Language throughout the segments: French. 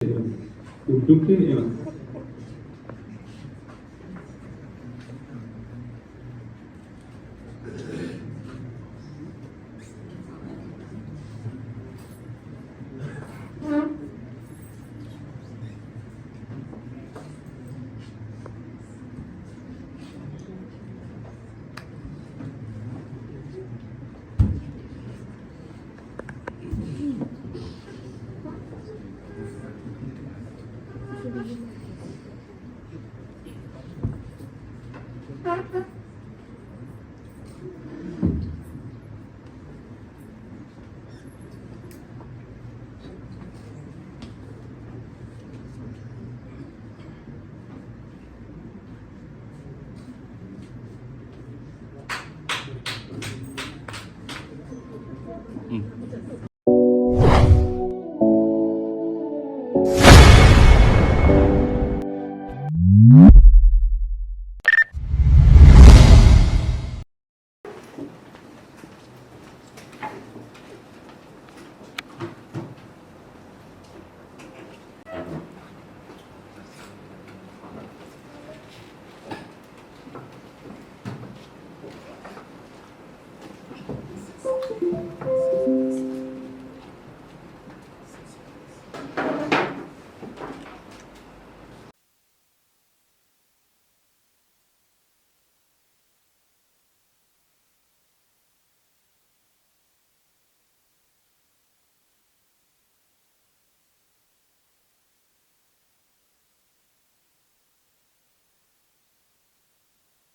Brooklyn Evans.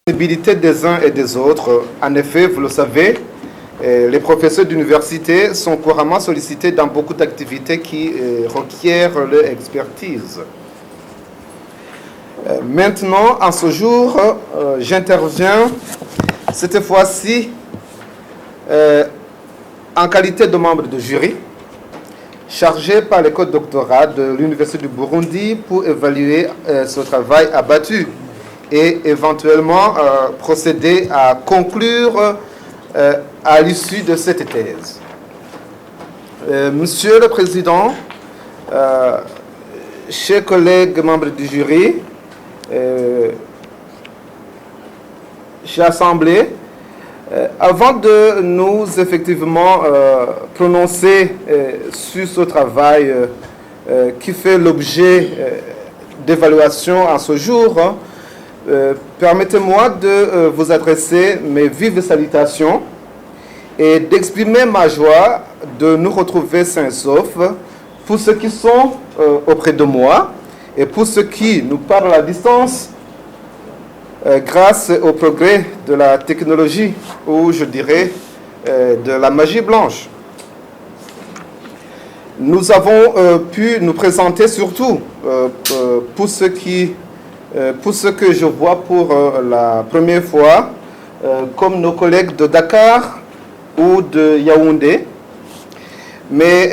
Disponibilité des uns et des autres. En effet, vous le savez, les professeurs d'université sont couramment sollicités dans beaucoup d'activités qui requièrent leur expertise. Maintenant, en ce jour, j'interviens cette fois-ci en qualité de membre de jury chargé par l'école doctorat de l'Université du Burundi pour évaluer ce travail abattu et éventuellement procéder à conclure à l'issue de cette thèse. Monsieur le Président, chers collègues membres du jury, chère Assemblée, avant de nous effectivement prononcer sur ce travail qui fait l'objet d'évaluation en ce jour, permettez-moi de vous adresser mes vives salutations et d'exprimer ma joie de nous retrouver sains et saufs pour ceux qui sont auprès de moi et pour ceux qui nous parlent à distance grâce au progrès de la technologie ou je dirais de la magie blanche. Nous avons pu nous présenter surtout pour ce que je vois pour la première fois, comme nos collègues de Dakar ou de Yaoundé. Mais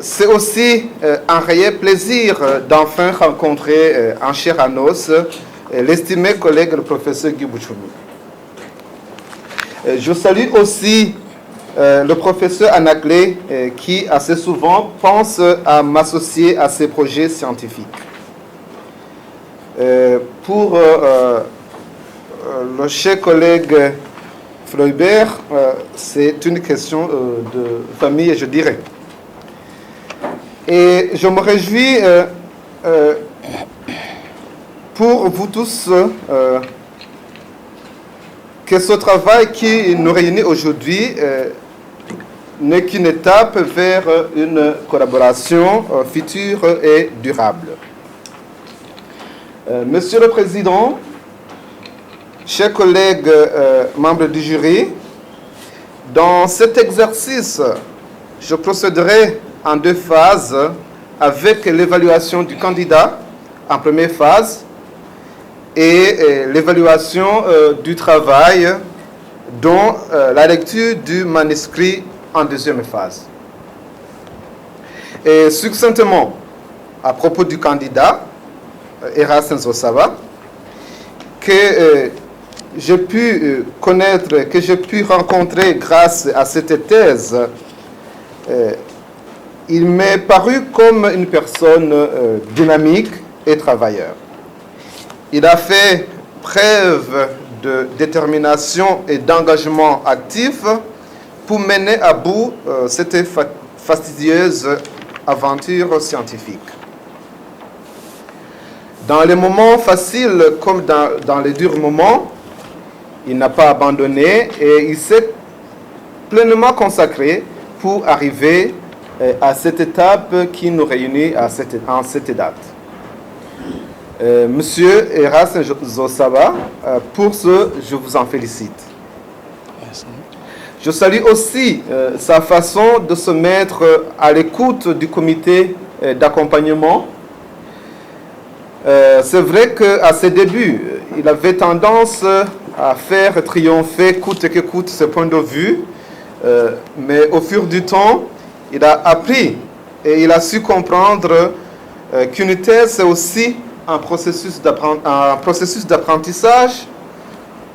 c'est aussi un réel plaisir d'enfin rencontrer en chair et en os l'estimé collègue, le professeur Guy Bouchoumi. Je salue aussi le professeur Anaglé qui assez souvent pense à m'associer à ses projets scientifiques. Pour le cher collègue Fleubert, c'est une question de famille, je dirais. Et je me réjouis pour vous tous que ce travail qui nous réunit aujourd'hui n'est qu'une étape vers une collaboration future et durable. Monsieur le Président, chers collègues membres du jury, dans cet exercice, je procéderai en deux phases avec l'évaluation du candidat en première phase et l'évaluation du travail, dont la lecture du manuscrit en deuxième phase. Et succinctement, à propos du candidat, Erasmus Osava, que j'ai pu connaître, que j'ai pu rencontrer grâce à cette thèse, il m'est paru comme une personne dynamique et travailleur. Il a fait preuve de détermination et d'engagement actif pour mener à bout cette fastidieuse aventure scientifique. Dans les moments faciles comme dans les durs moments, il n'a pas abandonné et il s'est pleinement consacré pour arriver à cette étape qui nous réunit en cette date. Monsieur Erasme Zosaba, pour ce, je vous en félicite. Je salue aussi sa façon de se mettre à l'écoute du comité d'accompagnement. C'est vrai qu'à ses débuts, il avait tendance à faire triompher coûte que coûte ce point de vue, mais au fur du temps, il a appris et il a su comprendre qu'une thèse, c'est aussi un processus d'apprentissage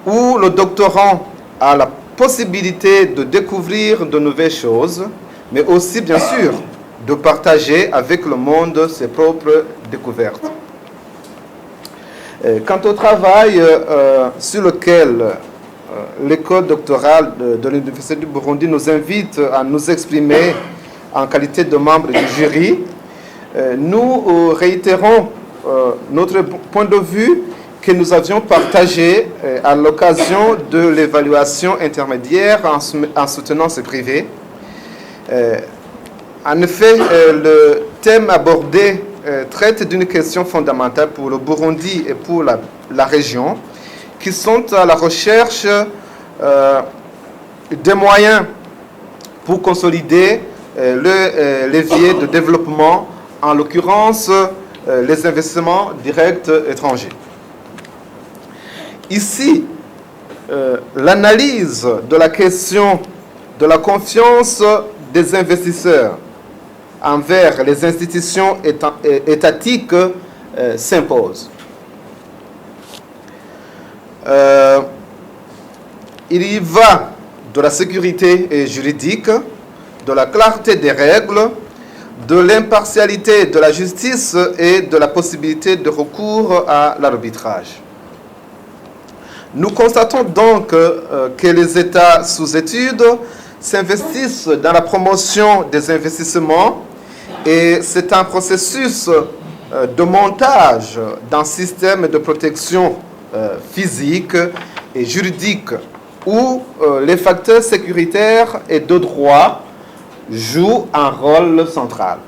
où le doctorant a la possibilité de découvrir de nouvelles choses, mais aussi, bien sûr, de partager avec le monde ses propres découvertes. Quant au travail sur lequel l'école doctorale de l'Université du Burundi nous invite à nous exprimer en qualité de membre du jury, nous réitérons notre point de vue que nous avions partagé à l'occasion de l'évaluation intermédiaire en soutenant ce privé. En effet, le thème abordé traite d'une question fondamentale pour le Burundi et pour la région, qui sont à la recherche des moyens pour consolider le levier de développement, en l'occurrence les investissements directs étrangers. Ici, l'analyse de la question de la confiance des investisseurs envers les institutions étatiques s'impose. Il y va de la sécurité juridique, de la clarté des règles, de l'impartialité de la justice et de la possibilité de recours à l'arbitrage. Nous constatons donc que les États sous étude s'investissent dans la promotion des investissements et c'est un processus de montage d'un système de protection physique et juridique où les facteurs sécuritaires et de droit jouent un rôle central.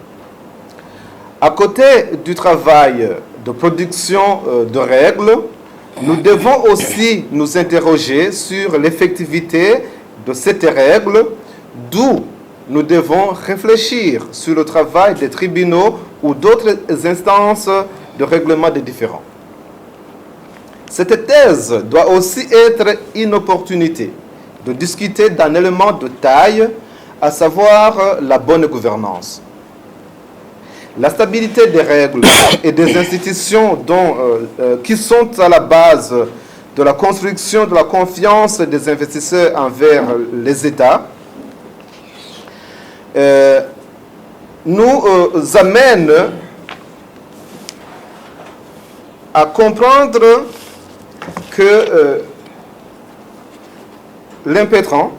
À côté du travail de production de règles, nous devons aussi nous interroger sur l'effectivité de cette règle, d'où nous devons réfléchir sur le travail des tribunaux ou d'autres instances de règlement des différends. Cette thèse doit aussi être une opportunité de discuter d'un élément de taille, à savoir la bonne gouvernance. La stabilité des règles et des institutions qui sont à la base de la construction de la confiance des investisseurs envers les États nous amène à comprendre que l'impétrant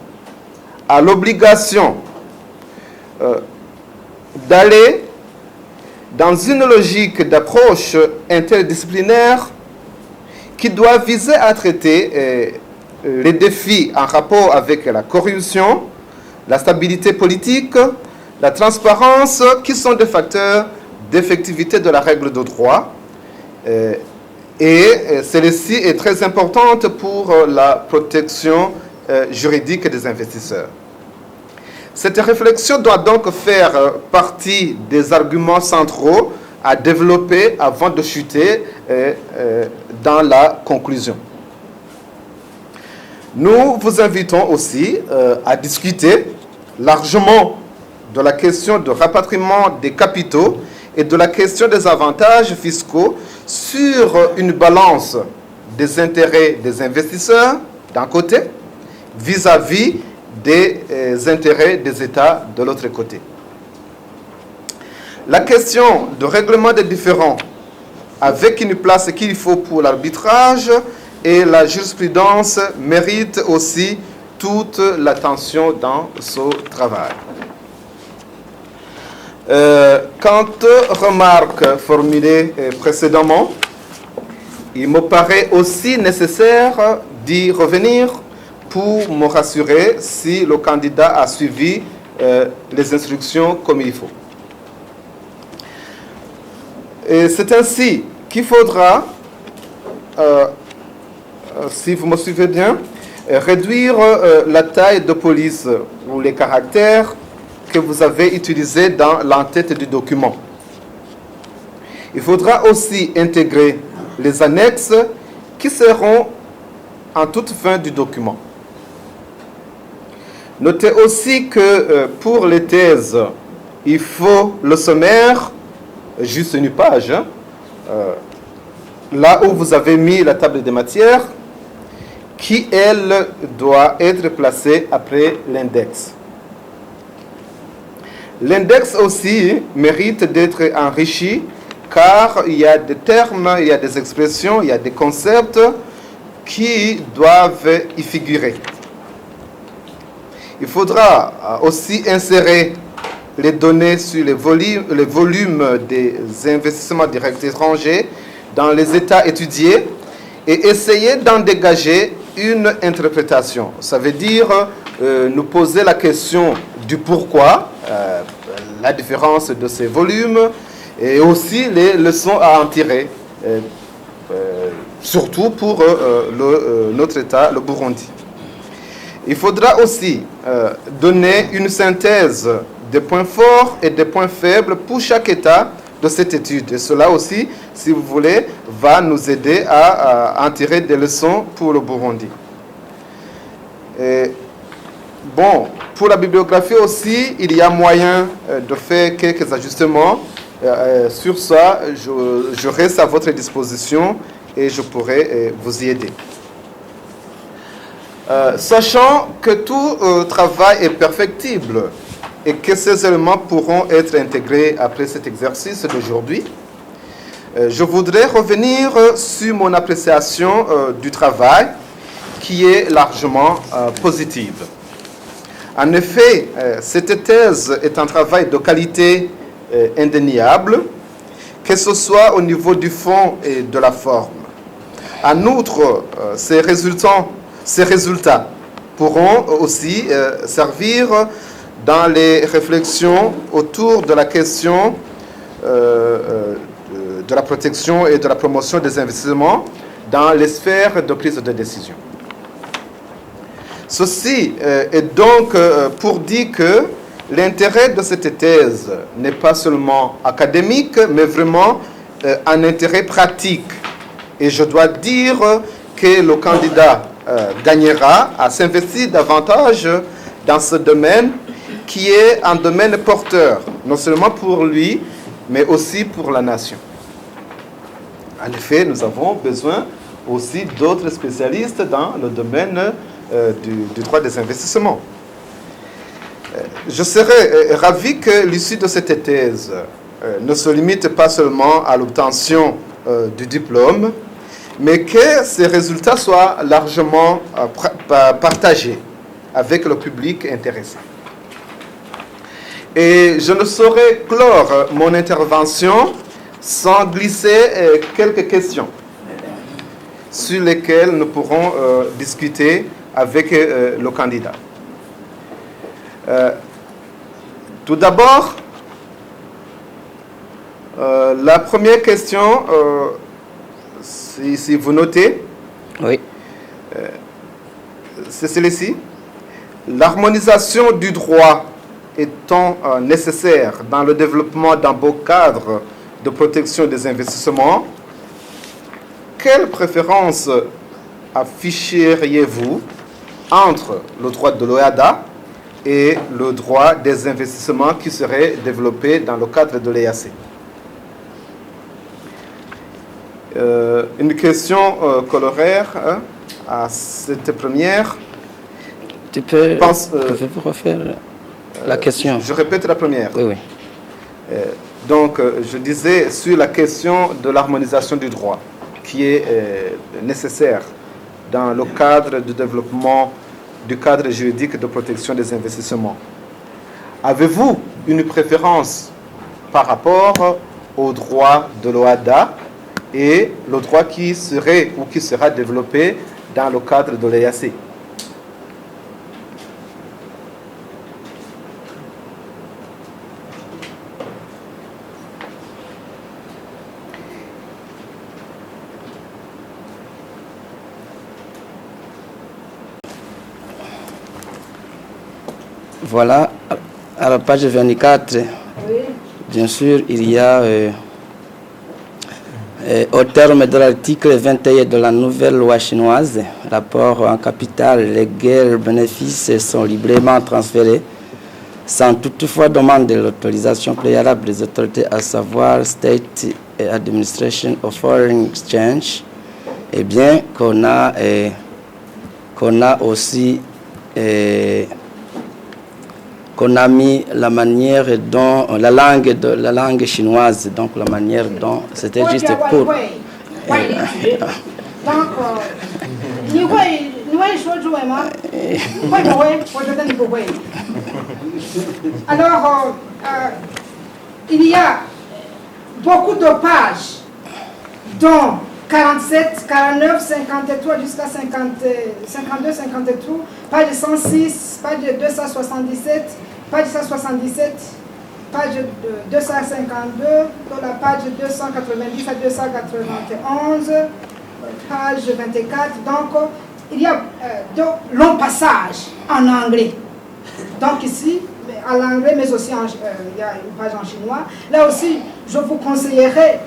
a l'obligation d'aller dans une logique d'approche interdisciplinaire qui doit viser à traiter les défis en rapport avec la corruption, la stabilité politique, la transparence, qui sont des facteurs d'effectivité de la règle de droit. Et celle-ci est très importante pour la protection juridique des investisseurs. Cette réflexion doit donc faire partie des arguments centraux à développer avant de chuter dans la conclusion. Nous vous invitons aussi à discuter largement de la question de rapatriement des capitaux et de la question des avantages fiscaux sur une balance des intérêts des investisseurs d'un côté vis-à-vis des intérêts des États de l'autre côté. La question de règlement des différends avec une place qu'il faut pour l'arbitrage et la jurisprudence mérite aussi toute l'attention dans ce travail. Quant aux remarques formulées précédemment, il me paraît aussi nécessaire d'y revenir pour me rassurer si le candidat a suivi les instructions comme il faut. Et c'est ainsi qu'il faudra, si vous me suivez bien, réduire la taille de police ou les caractères que vous avez utilisés dans l'entête du document. Il faudra aussi intégrer les annexes qui seront en toute fin du document. Notez aussi que pour les thèses, il faut le sommaire, juste une page, hein, là où vous avez mis la table des matières, qui, elle, doit être placée après l'index. L'index aussi mérite d'être enrichi car il y a des termes, il y a des expressions, il y a des concepts qui doivent y figurer. Il faudra aussi insérer les données sur les volumes des investissements directs étrangers dans les États étudiés et essayer d'en dégager une interprétation. Ça veut dire nous poser la question du pourquoi, la différence de ces volumes et aussi les leçons à en tirer, surtout pour notre État, le Burundi. Il faudra aussi donner une synthèse des points forts et des points faibles pour chaque État de cette étude. Et cela aussi, si vous voulez, va nous aider à en tirer des leçons pour le Burundi. Et, bon, pour la bibliographie aussi, il y a moyen de faire quelques ajustements. Sur ça, je reste à votre disposition et je pourrai vous y aider. Sachant que tout travail est perfectible et que ces éléments pourront être intégrés après cet exercice d'aujourd'hui, je voudrais revenir sur mon appréciation du travail qui est largement positive. En effet, cette thèse est un travail de qualité indéniable, que ce soit au niveau du fond et de la forme. En outre, ces résultats pourront aussi servir dans les réflexions autour de la question de la protection et de la promotion des investissements dans les sphères de prise de décision. Ceci est donc pour dire que l'intérêt de cette thèse n'est pas seulement académique, mais vraiment un intérêt pratique. Et je dois dire que le candidat gagnera à s'investir davantage dans ce domaine qui est un domaine porteur, non seulement pour lui, mais aussi pour la nation. En effet, nous avons besoin aussi d'autres spécialistes dans le domaine du droit des investissements. Je serais ravi que l'issue de cette thèse ne se limite pas seulement à l'obtention du diplôme, mais que ces résultats soient largement partagés avec le public intéressé. Et je ne saurais clore mon intervention sans glisser quelques questions sur lesquelles nous pourrons discuter avec le candidat. Tout d'abord, la première question, si vous notez, oui. C'est celle-ci. L'harmonisation du droit étant nécessaire dans le développement d'un beau cadre de protection des investissements, quelle préférence afficheriez-vous entre le droit de l'OEADA et le droit des investissements qui serait développé dans le cadre de l'EAC? Une question corollaire à cette première. Pouvez-vous refaire la question? Je répète la première. Oui, oui. Donc, je disais sur la question de l'harmonisation du droit, qui est nécessaire dans le cadre du développement du cadre juridique de protection des investissements. Avez-vous une préférence par rapport au droit de l'OHADA et le droit qui serait ou qui sera développé dans le cadre de l'EAC? Voilà, à la page 24, bien sûr, il y a, au terme de l'article 21 de la nouvelle loi chinoise, rapport en capital, les gains bénéfices sont librement transférés, sans toutefois demander l'autorisation préalable des autorités, à savoir State Administration of Foreign Exchange, et bien qu'on a aussi qu'on a mis la manière dont la langue chinoise, donc la manière dont c'était juste pour alors il y a beaucoup de pages dont 47, 49, 53 jusqu'à 52, 53, page 106, page 277, page 177, page 252, dans la page 290 à 291, page 24. Donc, il y a de longs passages en anglais. Donc ici, en anglais, mais aussi il y a une page en chinois. Là aussi, je vous conseillerais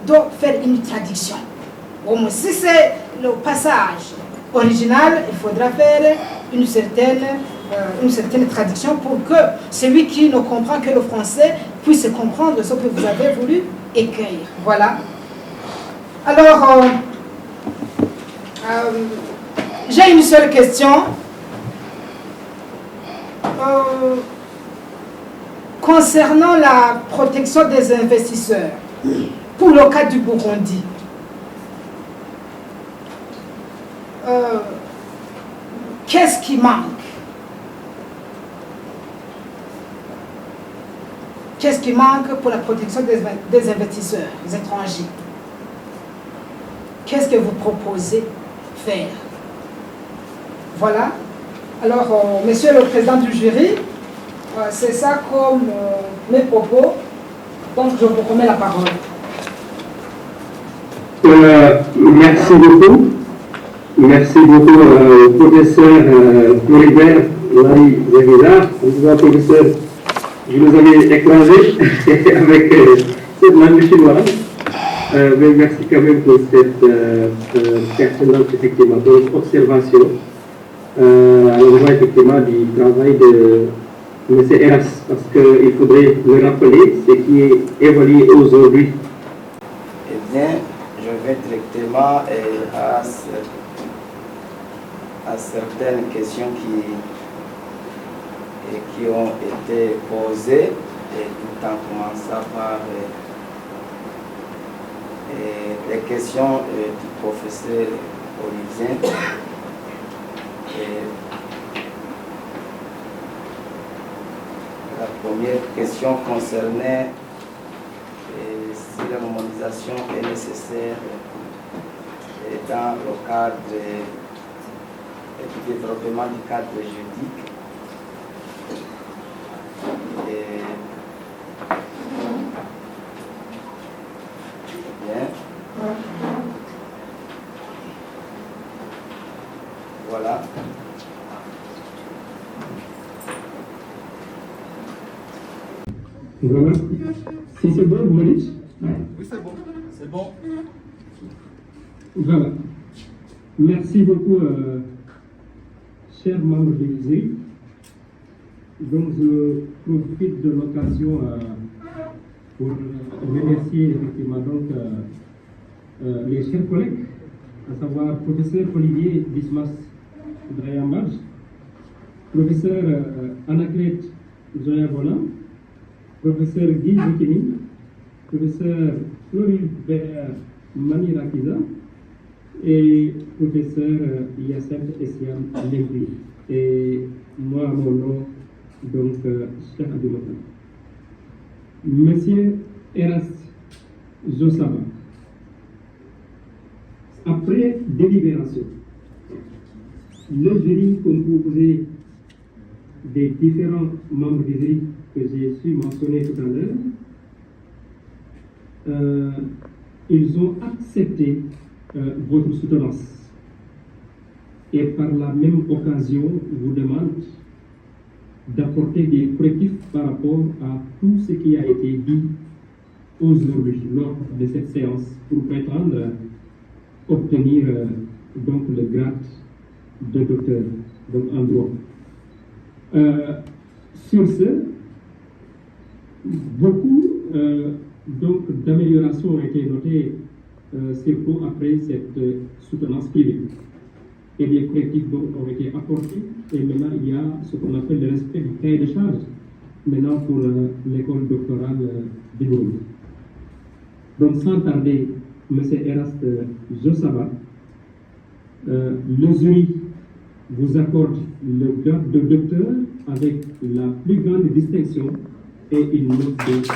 de faire une traduction. Si c'est le passage original, il faudra faire une certaine traduction pour que celui qui ne comprend que le français puisse comprendre ce que vous avez voulu écrire. Voilà. Alors, j'ai une seule question. Concernant la protection des investisseurs, pour le cas du Burundi, qu'est-ce qui manque? Qu'est-ce qui manque pour la protection des investisseurs étrangers? Qu'est-ce que vous proposez faire? Voilà. Alors, monsieur le président du jury, c'est ça comme mes propos. Donc, je vous remets la parole. Merci beaucoup. Merci beaucoup, professeur Floribert Larry Zévizard. Professeur, je vous avais écrasé avec cette langue chinoise. Mais merci quand même pour cette pertinente, effectivement, observation. On voit effectivement du travail de M. Eras, parce qu'il faudrait le rappeler, ce qui est évolué aujourd'hui. Eh bien, je vais directement à certaines questions qui ont été posées, et tout en commençant par les questions du professeur Olivier. La première question concernait si l'harmonisation est nécessaire dans le cadre du développement du cadre juridique. Bien. Voilà. Voilà. Si c'est bon, vous me dites? Oui, c'est bon. C'est bon. Voilà. Merci beaucoup, chers membres de l'Élysée. Donc, je profite de l'occasion pour remercier effectivement donc, les chers collègues, à savoir professeur Olivier Bismas Drayambaj, professeur Anaclet Joya Bonan, professeur Guy Bikini, professeur Floribert Manirakiza et professeur Yassine Essiam Lengri. Et moi, mon nom, donc, Cheikh Abdoumatar. Monsieur Erast Zosaba, après délibération, le jury composé des différents membres du jury que j'ai su mentionner tout à l'heure, ils ont accepté votre soutenance. Et par la même occasion, vous demande d'apporter des correctifs par rapport à tout ce qui a été dit aujourd'hui lors de cette séance pour prétendre obtenir donc le grade de docteur donc en droit. Sur ce, beaucoup donc d'améliorations ont été notées surtout après cette soutenance privée. Et des correctifs ont été apportés. Et maintenant, il y a ce qu'on appelle le respect du cahier de charge, maintenant pour l'école doctorale du Burundi. Donc, sans tarder, M. Eraste Zosaba, le jury vous accorde le grade de docteur avec la plus grande distinction et une note de 10.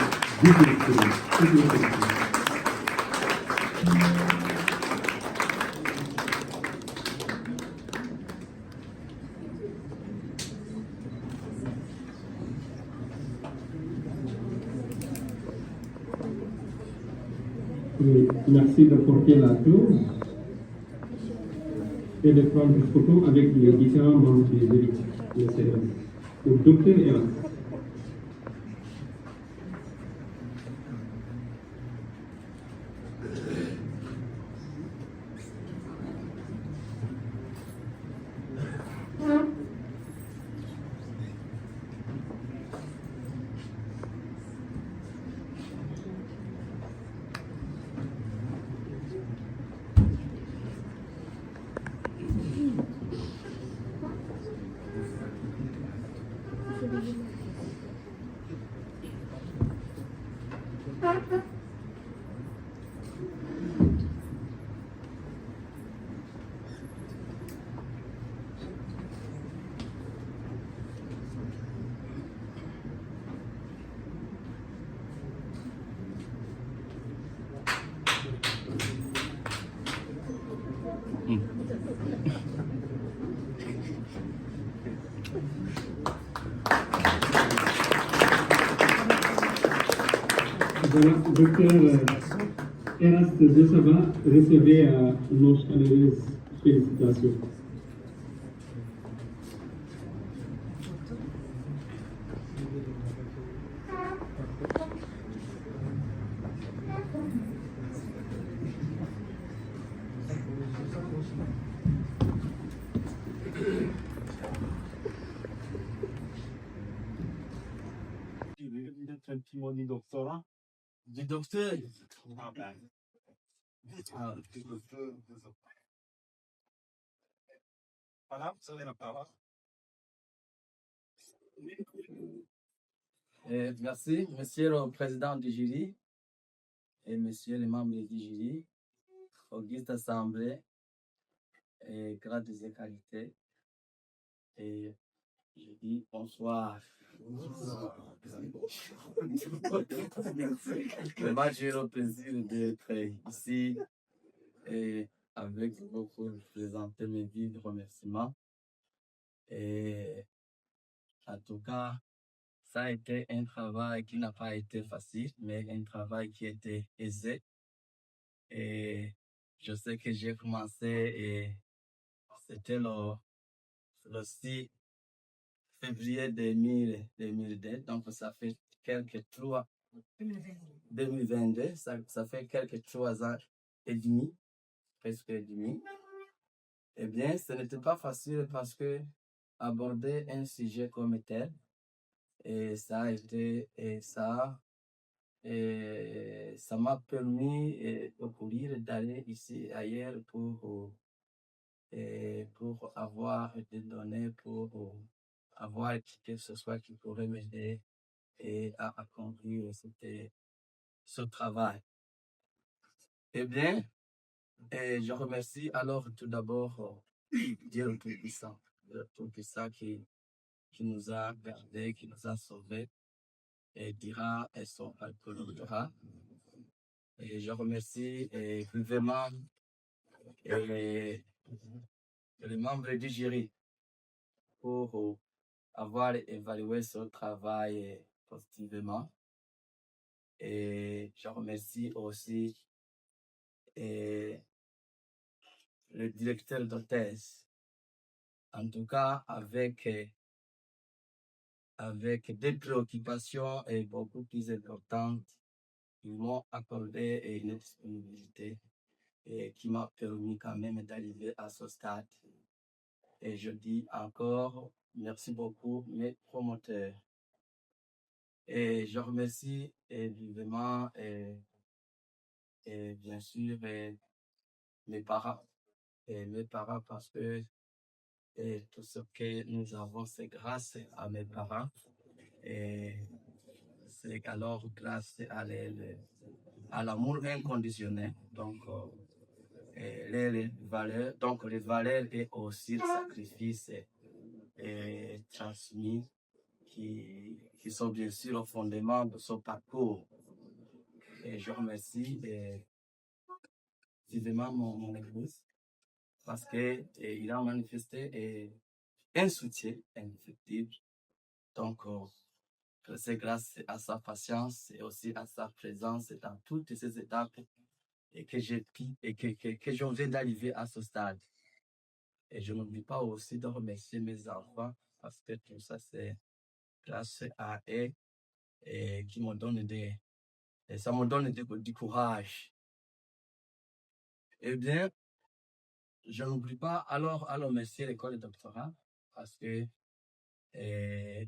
Merci de porter la clause et de prendre une photo avec les différents membres du jury. Le docteur Eras. Voilà, docteur Eraste Zosaba, recevez nos chaleureuses félicitations. Un petit mot du doctorat. Du docteur. Voilà, vous avez la parole. Merci, monsieur le président du jury et monsieur les membres du jury, auguste assemblée et grades et qualités. Et je dis bonsoir. Vraiment, j'ai le plaisir d'être ici et avec vous pour présenter mes vies de remerciements. Et en tout cas, ça a été un travail qui n'a pas été facile, mais un travail qui était aisé. Et je sais que j'ai commencé et c'était le 6 février 2002, donc ça fait quelques 2022, ça fait quelques 3 ans et demi, presque et demi. Eh bien, ce n'était pas facile parce que aborder un sujet comme tel, et ça a été, et ça m'a permis de courir, d'aller ici, ailleurs pour avoir des données, pour avoir quelque chose qui pourrait m'aider et à accomplir ce travail. Eh bien, je remercie alors tout d'abord Dieu le Tout-Puissant, le Tout-Puissant qui nous a gardés, qui nous a sauvés, et dira et son alcoolera. Et je remercie vivement les membres du jury pour avoir évalué ce travail positivement. Et je remercie aussi le directeur de thèse. En tout cas, avec des préoccupations beaucoup plus importantes, ils m'ont accordé une disponibilité qui m'a permis quand même d'arriver à ce stade. Et je dis encore merci beaucoup mes promoteurs. Et je remercie vivement et bien sûr mes parents. Et mes parents parce que tout ce que nous avons, c'est grâce à mes parents. Et c'est alors grâce à l'amour inconditionnel. Donc, les valeurs, et aussi le sacrifice transmis qui sont bien sûr au fondement de ce parcours. Et je remercie vivement mon épouse parce qu'il a manifesté un soutien indéfectible. Donc, c'est grâce à sa patience et aussi à sa présence dans toutes ces étapes et que je viens d'arriver à ce stade. Et je n'oublie pas aussi de remercier mes enfants parce que tout ça, c'est grâce à eux et qui me donne ça me donne du courage. Eh bien, je n'oublie pas alors à remercier l'école de doctorat parce que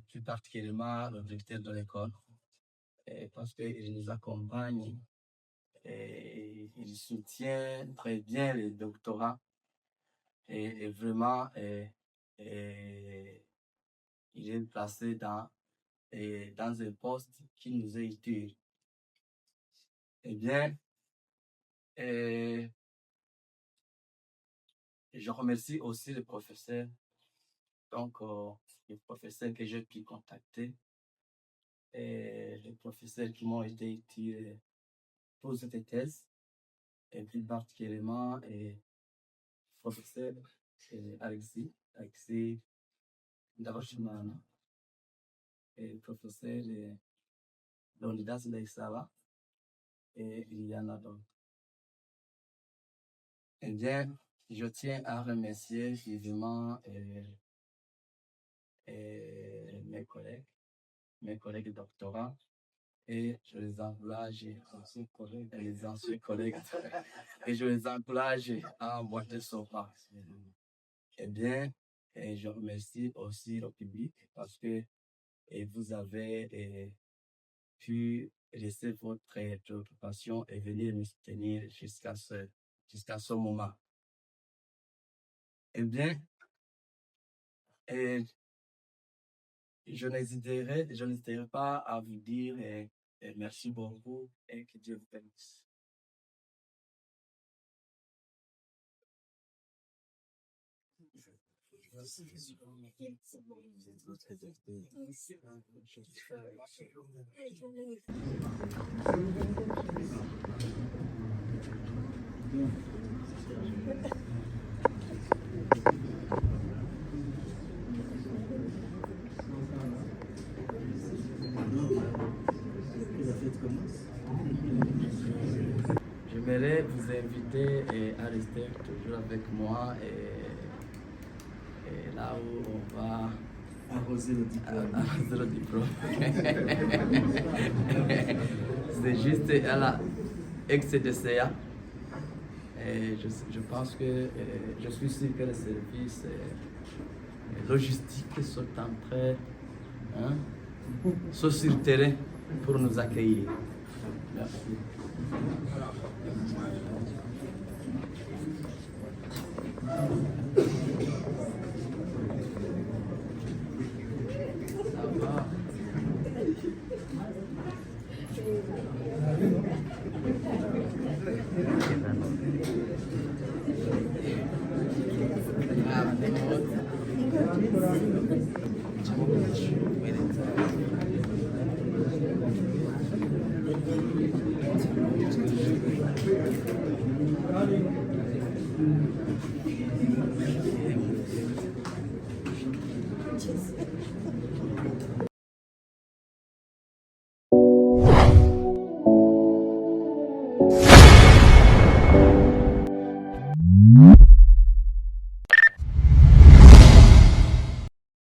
plus particulièrement le directeur de l'école parce qu'il nous accompagne et il soutient très bien les doctorats et vraiment il est placé dans un poste qui nous est utile. Eh bien, je remercie aussi les professeurs, donc les professeurs que j'ai pu contacter et les professeurs qui m'ont été utiles pour cette thèse, et plus particulièrement le professeur Alexis Ndabashimana et le professeur Leonidas Ndaisaba et il y en a d'autres. Eh bien, je tiens à remercier vivement mes collègues doctorants et je les encourage, les anciens collègues, et je les encourage à emboîter ce pas. Eh bien, je remercie aussi le public parce que vous avez pu laisser votre préoccupation et venir nous soutenir jusqu'à ce moment. Eh bien, je n'hésiterai pas à vous dire merci beaucoup et que Dieu vous bénisse. J'aimerais vous inviter à rester toujours avec moi et là où on va arroser le diplôme. C'est juste à la ex-DCA. Et je pense que je suis sûr que les services logistiques sont en train sont sur le terrain pour nous accueillir. Merci.